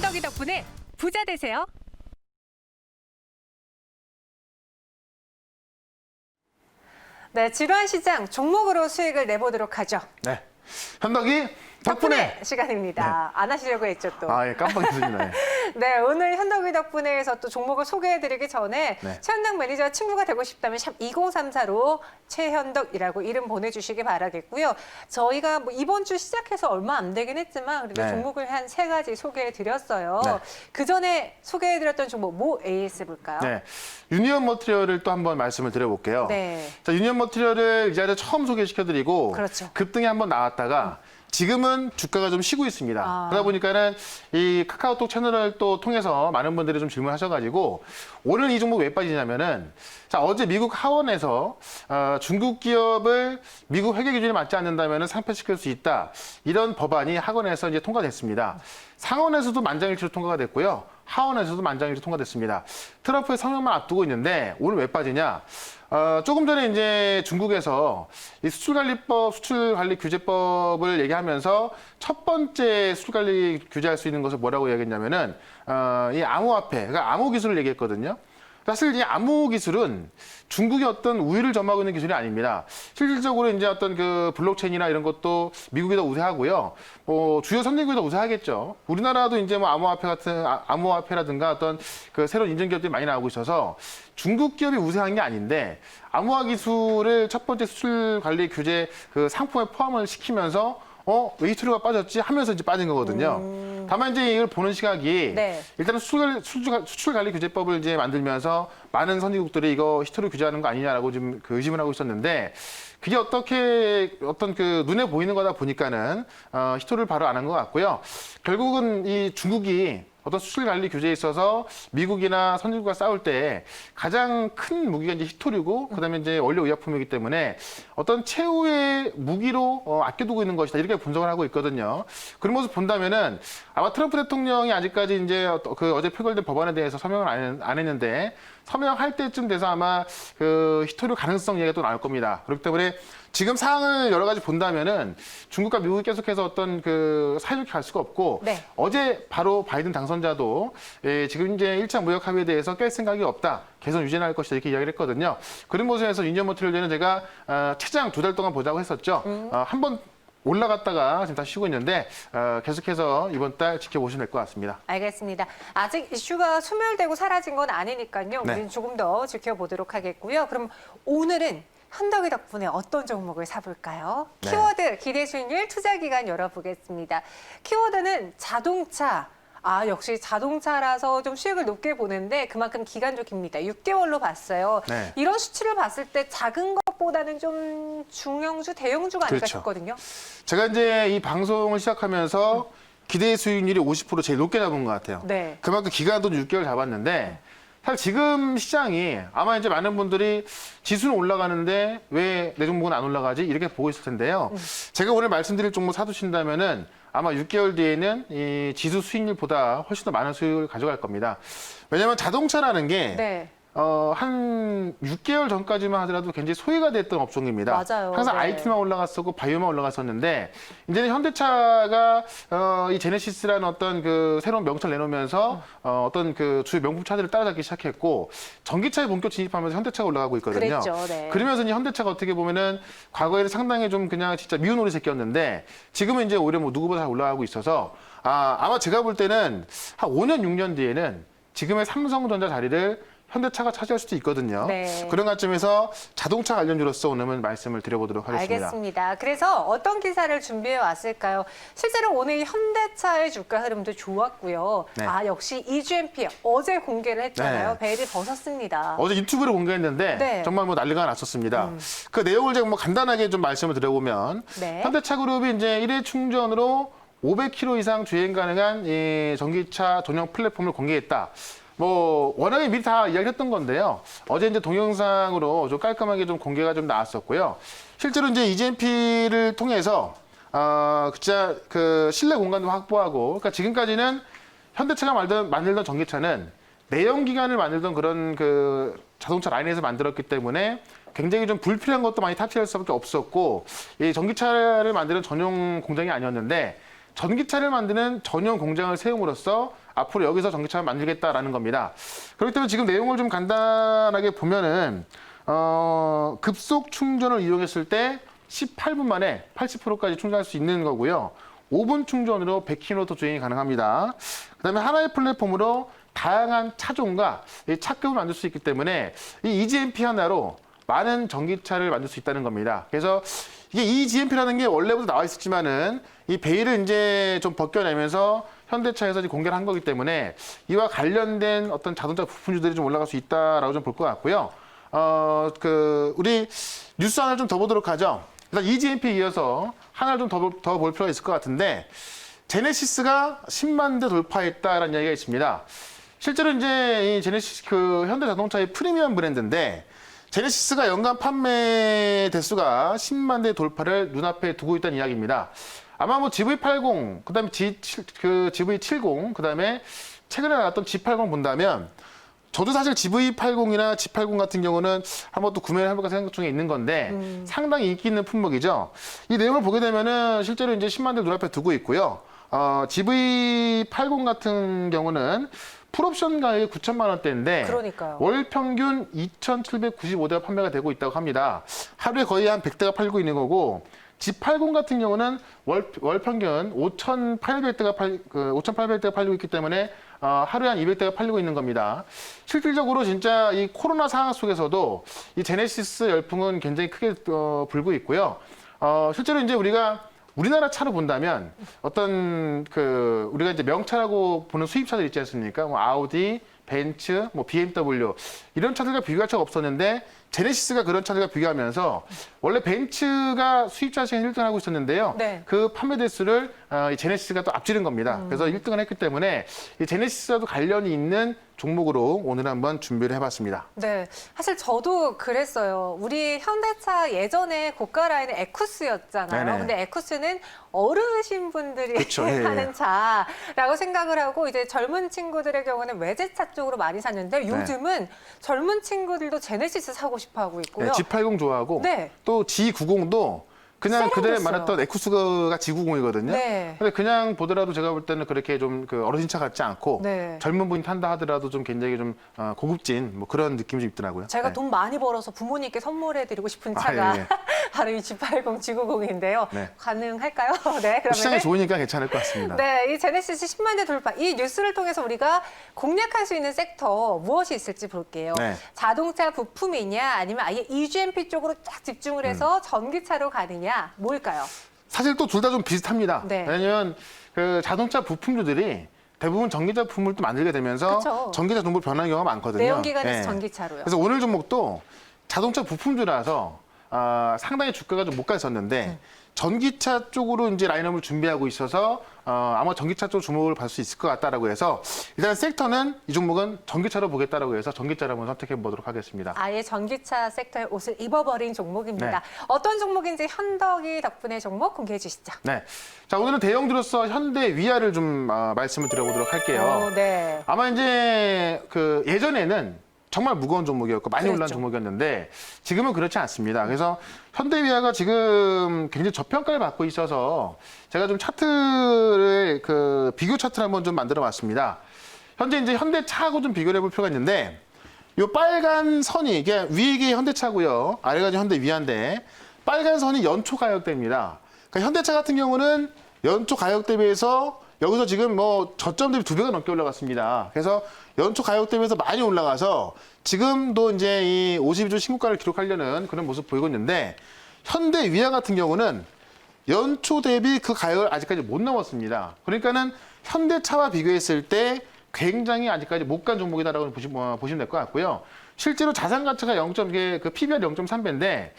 현덕이 덕분에 부자 되세요. 네, 지루한 시장 종목으로 수익을 내보도록 하죠. 네, 현덕이 덕분에. 시간입니다. 안 하시려고 했죠, 또. 예, 깜빡했습니다. 예. 네, 오늘 현덕이 덕분에에서 또 종목을 소개해드리기 전에 네. 최현덕 매니저 친구가 되고 싶다면 샵 2034로 최현덕이라고 이름 보내주시기 바라겠고요. 저희가 뭐 이번 주 시작해서 얼마 안 되긴 했지만 그래도 네. 종목을 한 3가지 소개해드렸어요. 네. 그 전에 소개해드렸던 종목 뭐 AS 볼까요? 네, 유니언 머티리얼을 또 한번 말씀을 드려볼게요. 네. 자, 유니언 머티리얼을 이 자리에 처음 소개시켜드리고 그렇죠. 급등이 한번 나왔다가 지금은 주가가 좀 쉬고 있습니다. 아. 그러다 보니까는 이 카카오톡 채널을 또 통해서 많은 분들이 좀 질문하셔가지고 오늘 이 종목 왜 빠지냐면은 자, 어제 미국 하원에서 중국 기업을 미국 회계 기준에 맞지 않는다면은 상폐시킬 수 있다. 이런 법안이 하원에서 이제 통과됐습니다. 상원에서도 만장일치로 통과가 됐고요. 하원에서도 만장일치로 통과됐습니다. 트럼프의 성명만 앞두고 있는데 오늘 왜 빠지냐? 조금 전에 이제 중국에서 이 수출관리법, 수출관리규제법을 얘기하면서 첫 번째 수출관리 규제할 수 있는 것을 뭐라고 얘기했냐면은 이 암호화폐, 그러니까 암호 기술을 얘기했거든요. 사실 이 암호 기술은 중국의 어떤 우위를 점하고 있는 기술이 아닙니다. 실질적으로 이제 어떤 그 블록체인이나 이런 것도 미국이 더 우세하고요. 뭐 주요 선진국이 더 우세하겠죠. 우리나라도 이제 뭐 암호화폐 같은 암호화폐라든가 어떤 그 새로운 인증 기업들이 많이 나오고 있어서 중국 기업이 우세한 게 아닌데 암호화 기술을 첫 번째 수출 관리 규제 그 상품에 포함을 시키면서 왜 히토리가 빠졌지 하면서 이제 빠진 거거든요. 다만 이제 이걸 보는 시각이 네. 일단은 수출관리규제법을 이제 만들면서 많은 선진국들이 이거 히토리 규제하는 거 아니냐라고 지금 그 의심을 하고 있었는데 그게 어떻게 어떤 그 눈에 보이는 거다 보니까는 히토리를 바로 안 한 것 같고요. 결국은 이 중국이 어떤 수출 관리 규제에 있어서 미국이나 선진국과 싸울 때 가장 큰 무기가 이제 히토리고 그다음에 이제 원료 의약품이기 때문에 어떤 최후의 무기로 아껴두고 있는 것이다 이렇게 분석을 하고 있거든요. 그런 모습 본다면은 아마 트럼프 대통령이 아직까지 이제 그 어제 표결된 법안에 대해서 서명을 안 했는데 서명할 때쯤 돼서 아마 그 히토리 가능성 얘기가 또 나올 겁니다. 그렇기 때문에 지금 상황을 여러 가지 본다면은 중국과 미국이 계속해서 어떤 그 사이좋게 갈 수가 없고 네. 어제 바로 바이든 당선자도 지금 이제 1차 무역 합의에 대해서 깰 생각이 없다. 개선 유지할 것이다 이렇게 이야기를 했거든요. 그런 모습에서 유니언 머티리얼은 제가 최장 2달 동안 보자고 했었죠. 한번 올라갔다가 지금 다시 쉬고 있는데 계속해서 이번 달 지켜보시면 될 것 같습니다. 알겠습니다. 아직 이슈가 소멸되고 사라진 건 아니니까요. 네. 우리는 조금 더 지켜보도록 하겠고요. 그럼 오늘은 현덕이 덕분에 어떤 종목을 사볼까요? 네. 키워드 기대 수익률 투자 기간 열어보겠습니다. 키워드는 자동차. 역시 자동차라서 좀 수익을 높게 보는데 그만큼 기간도 깁니다. 6개월로 봤어요. 네. 이런 수치를 봤을 때 작은 것보다는 좀 중형주, 대형주가 아닐까 그렇죠. 싶거든요. 제가 이제 이 방송을 시작하면서 기대 수익률이 50% 제일 높게 잡은 것 같아요. 네. 그만큼 기간도 6개월 잡았는데 사실 지금 시장이 아마 이제 많은 분들이 지수는 올라가는데 왜 내 종목은 안 올라가지 이렇게 보고 있을 텐데요. 제가 오늘 말씀드릴 종목 사두신다면은 아마 6개월 뒤에는 이 지수 수익률보다 훨씬 더 많은 수익을 가져갈 겁니다. 왜냐하면 자동차라는 게 네. 한 6개월 전까지만 하더라도 굉장히 소외가 됐던 업종입니다. 맞아요. 항상 네. IT만 올라갔었고 바이오만 올라갔었는데 이제는 현대차가 이 제네시스라는 어떤 그 새로운 명칭을 내놓으면서 어떤 그 주요 명품 차들을 따라잡기 시작했고 전기차에 본격 진입하면서 현대차가 올라가고 있거든요. 그랬죠. 네. 그러면서 이제 현대차가 어떻게 보면은 과거에는 상당히 좀 그냥 진짜 미운 오리 새끼였는데 지금은 이제 오히려 뭐 누구보다 잘 올라가고 있어서 아마 제가 볼 때는 한 5년 6년 뒤에는 지금의 삼성전자 자리를 현대차가 차지할 수도 있거든요. 네. 그런 관점에서 자동차 관련주로서 오늘은 말씀을 드려보도록 하겠습니다. 알겠습니다. 그래서 어떤 기사를 준비해 왔을까요? 실제로 오늘 현대차의 주가 흐름도 좋았고요. 네. 역시 EGMP 어제 공개를 했잖아요. 네. 베일을 벗었습니다. 어제 유튜브로 공개했는데 네. 정말 뭐 난리가 났었습니다. 그 내용을 제가 뭐 간단하게 좀 말씀을 드려보면 네. 현대차 그룹이 이제 1회 충전으로 500km 이상 주행 가능한 이 전기차 전용 플랫폼을 공개했다. 뭐 워낙에 미리 다 이야기했던 건데요. 어제 이제 동영상으로 좀 깔끔하게 좀 공개가 좀 나왔었고요. 실제로 이제 EGMP를 통해서 진짜 그 실내 공간도 확보하고, 그러니까 지금까지는 현대차가 만들던 전기차는 내연기관을 만들던 그런 그 자동차 라인에서 만들었기 때문에 굉장히 좀 불필요한 것도 많이 탑재할 수밖에 없었고, 이 전기차를 만드는 전용 공장이 아니었는데. 전기차를 만드는 전용 공장을 세움으로써 앞으로 여기서 전기차를 만들겠다라는 겁니다. 그렇기 때문에 지금 내용을 좀 간단하게 보면은 급속 충전을 이용했을 때 18분 만에 80%까지 충전할 수 있는 거고요. 5분 충전으로 100km 주행이 가능합니다. 그다음에 하나의 플랫폼으로 다양한 차종과 차급을 만들 수 있기 때문에 이 EGMP 하나로 많은 전기차를 만들 수 있다는 겁니다. 그래서 이게 EGMP라는 게 원래부터 나와 있었지만은 이 베일을 이제 좀 벗겨내면서 현대차에서 이제 공개를 한 거기 때문에 이와 관련된 어떤 자동차 부품주들이 좀 올라갈 수 있다라고 좀 볼 것 같고요. 우리 뉴스 하나를 좀 더 보도록 하죠. 일단 EGMP에 이어서 하나를 좀 더 볼 필요가 있을 것 같은데, 제네시스가 10만 대 돌파했다라는 이야기가 있습니다. 실제로 이제 이 제네시스 현대자동차의 프리미엄 브랜드인데, 제네시스가 연간 판매 대수가 10만 대 돌파를 눈앞에 두고 있다는 이야기입니다. 아마 뭐 GV80, 그다음에 GV70, 그다음에 최근에 나왔던 G80 본다면, 저도 사실 GV80이나 G80 같은 경우는 한번 또 구매를 해볼까 생각 중에 있는 건데 상당히 인기 있는 품목이죠. 이 내용을 보게 되면은 실제로 이제 10만 대 눈앞에 두고 있고요. GV80 같은 경우는 풀옵션 가격이 9천만 원대인데 그러니까요. 월 평균 2,795대가 판매가 되고 있다고 합니다. 하루에 거의 한 100대가 팔고 있는 거고, G80 같은 경우는 월 평균 5,800대가 팔리고 있기 때문에 하루에 한 200대가 팔리고 있는 겁니다. 실질적으로 진짜 이 코로나 상황 속에서도 이 제네시스 열풍은 굉장히 크게 불고 있고요. 실제로 이제 우리나라 차로 본다면 어떤 우리가 이제 명차라고 보는 수입차들 있지 않습니까? 뭐 아우디, 벤츠, 뭐 BMW 이런 차들과 비교할 차가 없었는데 제네시스가 그런 차들과 비교하면서 원래 벤츠가 수입차 시장 1등을 하고 있었는데요. 네. 그 판매 대수를 이 제네시스가 또 앞지른 겁니다. 그래서 1등을 했기 때문에 이 제네시스와도 관련이 있는 종목으로 오늘 한번 준비를 해봤습니다. 네, 사실 저도 그랬어요. 우리 현대차 예전에 고가 라인은 에쿠스였잖아요. 네네. 근데 에쿠스는 어르신 분들이 그쵸, 예, 예. 하는 차라고 생각을 하고 이제 젊은 친구들의 경우는 외제차 쪽으로 많이 샀는데 요즘은 젊은 친구들도 제네시스 사고 싶어 하고 있고요. 네, G80 좋아하고 네. 또 G90도 그냥 그전에 세련됐어요. 말했던 에쿠스가 G90이거든요. 네. 근데 그냥 보더라도 제가 볼 때는 그렇게 좀 어르신차 같지 않고 네. 젊은 분이 탄다 하더라도 좀 굉장히 좀 고급진 뭐 그런 느낌이 좀 있더라고요. 제가 네. 돈 많이 벌어서 부모님께 선물해드리고 싶은 아, 차가 예, 예. 바로 이 G80, G90인데요. 네. 가능할까요? 네, 그러면 시장이 좋으니까 괜찮을 것 같습니다. 네, 이 제네시스 10만 대 돌파. 이 뉴스를 통해서 우리가 공략할 수 있는 섹터 무엇이 있을지 볼게요. 네. 자동차 부품이냐 아니면 아예 EGMP 쪽으로 쫙 집중을 해서 전기차로 가느냐 뭘까요? 사실 또 둘 다 좀 비슷합니다. 네. 왜냐하면 자동차 부품주들이 대부분 전기차 부품을 또 만들게 되면서 그쵸. 전기차 종목으로 변하는 경우가 많거든요. 내연기관에서 네. 전기차로요. 그래서 오늘 종목도 자동차 부품주라서 상당히 주가가 좀 못 갔었는데 전기차 쪽으로 이제 라인업을 준비하고 있어서 아마 전기차 쪽 주목을 받을 수 있을 것 같다라고 해서 일단 섹터는 이 종목은 전기차로 보겠다라고 해서 전기차를 한번 선택해 보도록 하겠습니다. 아예 전기차 섹터의 옷을 입어버린 종목입니다. 네. 어떤 종목인지 현덕이 덕분에 종목 공개해 주시죠. 네. 자, 오늘은 대형주로서 현대 위아를 좀 말씀을 드려보도록 할게요. 네. 아마 이제 예전에는 정말 무거운 종목이었고 많이 올라온 그랬죠. 종목이었는데 지금은 그렇지 않습니다. 그래서 현대위아가 지금 굉장히 저평가를 받고 있어서 제가 좀 차트를 비교 차트를 한번 좀 만들어 봤습니다. 현재 이제 현대차하고 좀 비교를 해볼 필요가 있는데 이 빨간 선이 이게 위에 게 현대차고요. 아래가 이제 현대위아인데 빨간 선이 연초 가격대입니다. 그러니까 현대차 같은 경우는 연초 가격 대비해서 여기서 지금 뭐 저점 대비 2배가 넘게 올라갔습니다. 그래서 연초 가격 대비해서 많이 올라가서 지금도 이제 이 52주 신고가를 기록하려는 그런 모습 보이고 있는데 현대 위아 같은 경우는 연초 대비 그 가격을 아직까지 못 넘었습니다. 그러니까는 현대차와 비교했을 때 굉장히 아직까지 못 간 종목이다라고 보시면 될 것 같고요. 실제로 자산 가치가 PBR 0.3배인데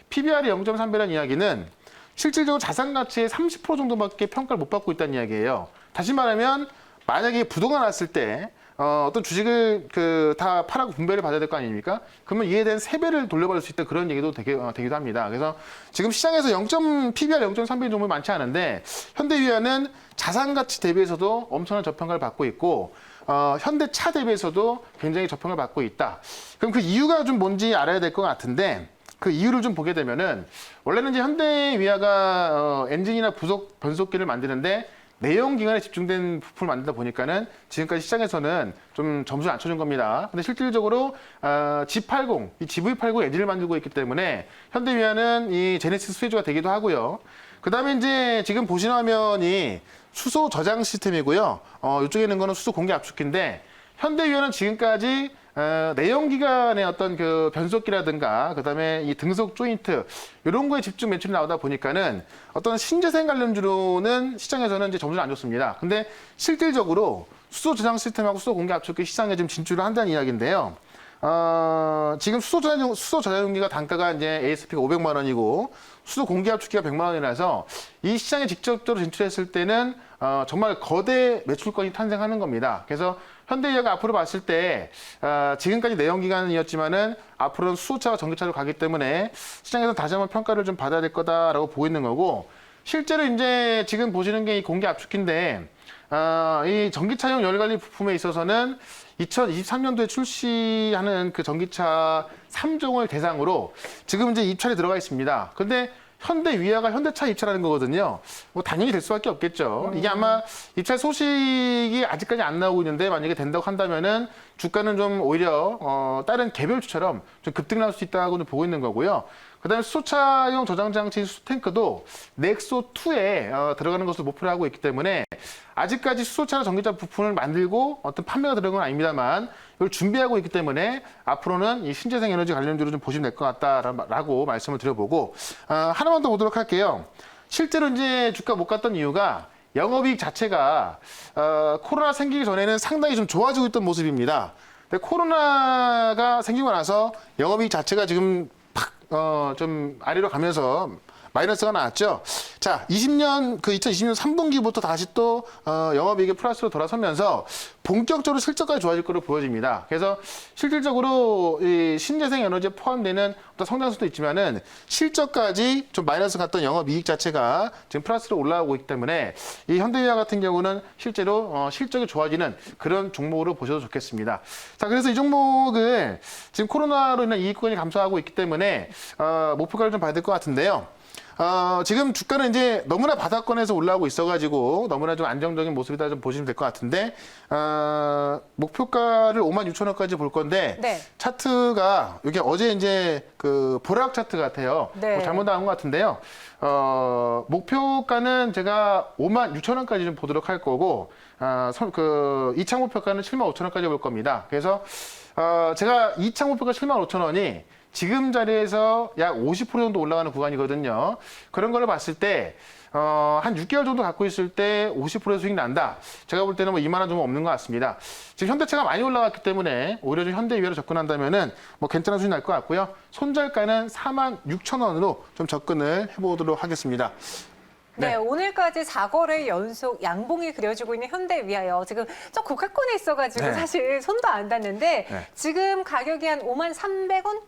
PBR이 0.3배라는 이야기는 실질적으로 자산 가치의 30% 정도밖에 평가를 못 받고 있다는 이야기예요. 다시 말하면 만약에 부도가 났을 때 어떤 주식을 다 팔아고 분배를 받아야 될 거 아닙니까? 그러면 이에 대한 세배를 돌려받을 수 있다 그런 얘기도 되기도 합니다. 그래서 지금 시장에서 PBR 0.3배인 종목이 많지 않은데 현대위아는 자산 가치 대비해서도 엄청난 저평가를 받고 있고 현대차 대비해서도 굉장히 저평을 받고 있다. 그럼 그 이유가 좀 뭔지 알아야 될 것 같은데 그 이유를 좀 보게 되면은 원래는 이제 현대위아가 엔진이나 부속 변속기를 만드는데 내연 기관에 집중된 부품을 만들다 보니까는 지금까지 시장에서는 좀 점수를 안 쳐준 겁니다. 근데 실질적으로 G80, 이 GV80 에디를 만들고 있기 때문에 현대위아는 이 제네시스 수혜주가 되기도 하고요. 그다음에 이제 지금 보시는 화면이 수소 저장 시스템이고요. 이쪽에 있는 거는 수소 공기 압축기인데 현대위아는 지금까지 내연기관의 어떤 그 변속기라든가 그다음에 이 등속 조인트 이런 거에 집중 매출이 나오다 보니까는 어떤 신재생 관련주로는 시장에서는 이제 점수를 안 줬습니다. 근데 실질적으로 수소 저장 시스템하고 수소 공기 압축기 시장에 지금 진출을 한다는 이야기인데요. 지금 수소 저장용기가 단가가 이제 ASP가 500만 원이고 수소 공기 압축기가 100만 원이라서 이 시장에 직접적으로 진출했을 때는 정말 거대 매출권이 탄생하는 겁니다. 그래서 현대위아가 앞으로 봤을 때 지금까지 내연기관이었지만은 앞으로는 수소차와 전기차로 가기 때문에 시장에서 다시 한번 평가를 좀 받아야 될 거다라고 보고 있는 거고 실제로 이제 지금 보시는 게 이 공기 압축기인데 이 전기차용 열관리 부품에 있어서는 2023년도에 출시하는 그 전기차 3종을 대상으로 지금 이제 입찰이 들어가 있습니다. 근데 현대위아가 현대차 입찰하는 거거든요. 뭐 당연히 될 수밖에 없겠죠. 이게 아마 입찰 소식이 아직까지 안 나오고 있는데 만약에 된다고 한다면은 주가는 좀 오히려 다른 개별주처럼 좀 급등할 수 있다고 보고 있는 거고요. 그다음에 수소차용 저장 장치 수탱크도 넥소2에 들어가는 것으로 목표를 하고 있기 때문에 아직까지 수소차나 전기차 부품을 만들고 어떤 판매가 들어간 건 아닙니다만 이걸 준비하고 있기 때문에 앞으로는 이 신재생 에너지 관련주로 좀 보시면 될 것 같다라고 말씀을 드려보고 하나만 더 보도록 할게요. 실제로 이제 주가 못 갔던 이유가 영업이익 자체가 코로나 생기기 전에는 상당히 좀 좋아지고 있던 모습입니다. 근데 코로나가 생기고 나서 영업이익 자체가 지금 좀 아래로 가면서 마이너스가 나왔죠. 자, 2020년 3분기부터 다시 또 영업이익이 플러스로 돌아서면서 본격적으로 실적까지 좋아질 것으로 보여집니다. 그래서 실질적으로 이 신재생 에너지에 포함되는 어떤 성장수도 있지만은 실적까지 좀 마이너스 갔던 영업이익 자체가 지금 플러스로 올라오고 있기 때문에 이 현대위아 같은 경우는 실제로 실적이 좋아지는 그런 종목으로 보셔도 좋겠습니다. 자, 그래서 이 종목을 지금 코로나로 인한 이익권이 감소하고 있기 때문에 목표가를 좀 봐야 될 것 같은데요. 지금 주가는 이제 너무나 바닥권에서 올라오고 있어가지고 너무나 좀 안정적인 모습이다 좀 보시면 될 것 같은데 목표가를 56,000원까지 볼 건데 네. 차트가 이게 어제 이제 그 보락 차트 같아요. 네. 뭐 잘못 나온 것 같은데요. 목표가는 제가 56,000원까지 좀 보도록 할 거고 그 이창 목표가는 75,000원까지 볼 겁니다. 그래서 제가 이창 목표가 75,000원이 지금 자리에서 약 50% 정도 올라가는 구간이거든요. 그런 거를 봤을 때 한 6개월 정도 갖고 있을 때 50% 수익 난다. 제가 볼 때는 뭐 2만 원 좀 없는 것 같습니다. 지금 현대차가 많이 올라갔기 때문에 오히려 좀 현대위아로 접근한다면은 뭐 괜찮은 수익 날 것 같고요. 손절가는 46,000원으로 좀 접근을 해보도록 하겠습니다. 네, 오늘까지 4거래 연속 양봉이 그려지고 있는 현대위아요. 지금 좀 고가권에 있어가지고 네. 사실 손도 안 닿는데 네. 지금 가격이 한 5,300원?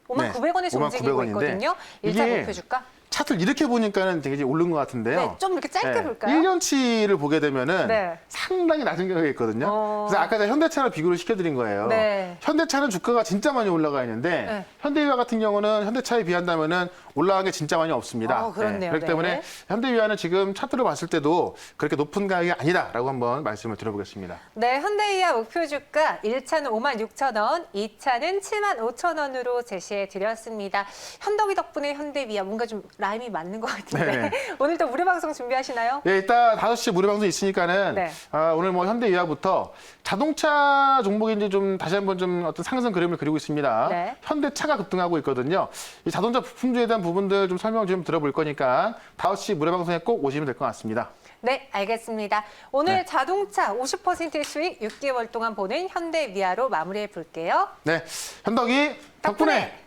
5,900원에서 네. 움직이고 5,900원인데 있거든요. 일자 이게 목표 주가. 차트를 이렇게 보니까는 되게 오른 것 같은데요. 네, 좀 이렇게 짧게 볼까요? 1년치를 보게 되면은 네. 상당히 낮은 가격이 있거든요. 그래서 아까 제가 현대차랑 비교를 시켜드린 거예요. 네. 현대차는 주가가 진짜 많이 올라가 있는데 네. 현대위아 같은 경우는 현대차에 비한다면은 올라간 게 진짜 많이 없습니다. 그렇네요. 그렇기 네. 때문에 현대위아는 지금 차트로 봤을 때도 그렇게 높은 가격이 아니다라고 한번 말씀을 드려보겠습니다. 네, 현대위아 목표 주가 1차는 56,000원, 2차는 75,000원으로 제시해 드렸습니다. 현덕이 덕분에 현대위아 뭔가 좀 라임이 맞는 것 같은데 네. 오늘 또 무료 방송 준비하시나요? 네, 이따 5시에 무료 방송 있으니까는 네. 오늘 뭐 현대위아부터 자동차 종목이 이제 좀 다시 한번 좀 어떤 상승 그림을 그리고 있습니다. 네. 현대차가 급등하고 있거든요. 이 자동차 부품주에 대한 부분들 좀 설명 좀 들어볼 거니까 5시 무료 방송에 꼭 오시면 될 것 같습니다. 네, 알겠습니다. 오늘 네. 자동차 50%의 수익 6개월 동안 보는 현대위아로 마무리해 볼게요. 네, 현덕이 덕분에